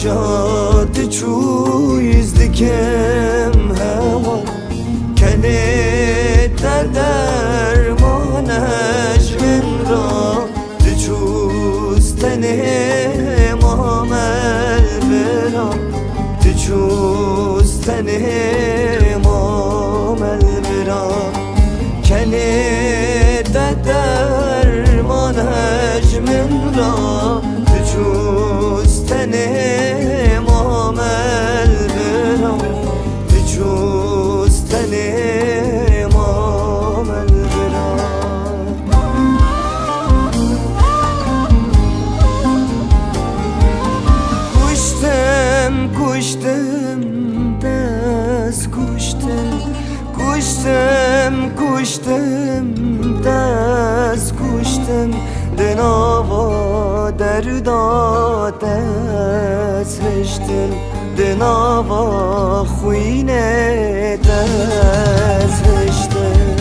جات چویز دکم هوا کنه درمانش من را دچوستنه مامل برا دچوستنه مامل برا کنه درمانش من را دچوستنه مامل برا دچوستنه مامل برا کشتم دست کشتم دست کشتم دناوا دردا دست رشتم دناوا خوینه دست رشتم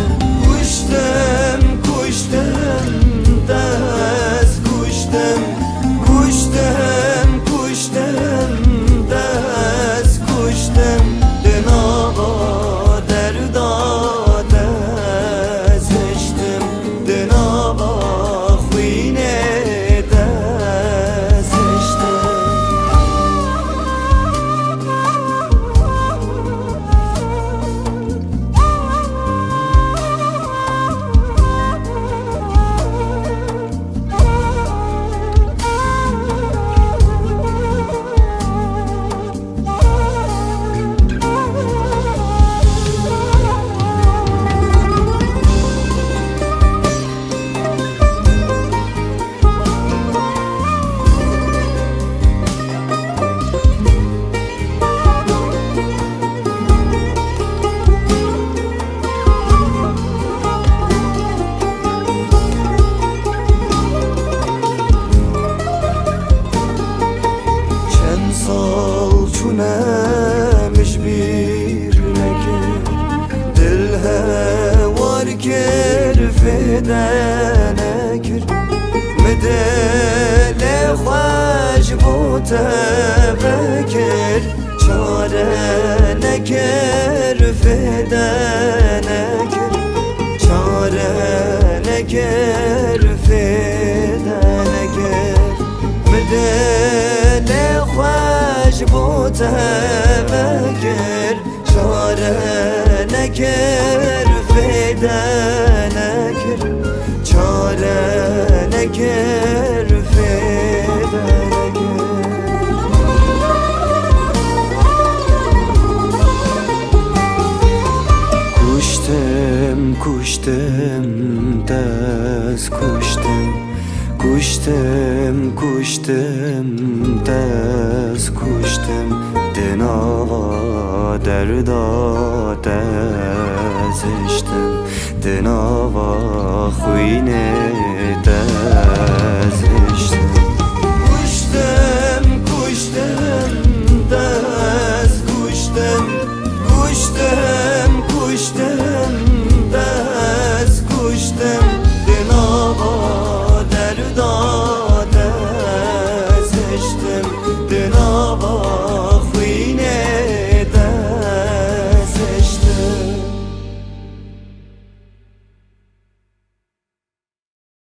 کشتم دست کشتم دست کشتم دناوا دردا دست رشتم دناوا خوینه دست رشتم سال چونمش بیر نکر دل هوار کر فدا نکر مدل خوش بوت بکر چاره نکر فدا نکر چاره نکر فدا نکر مدل خوش بوت بکر چاره نکر فدا نکر چاره نکر فدا نکر کشتم دست کشتم دست کشتم دناوا دردا دزشتم دناوا خوینه دزشتم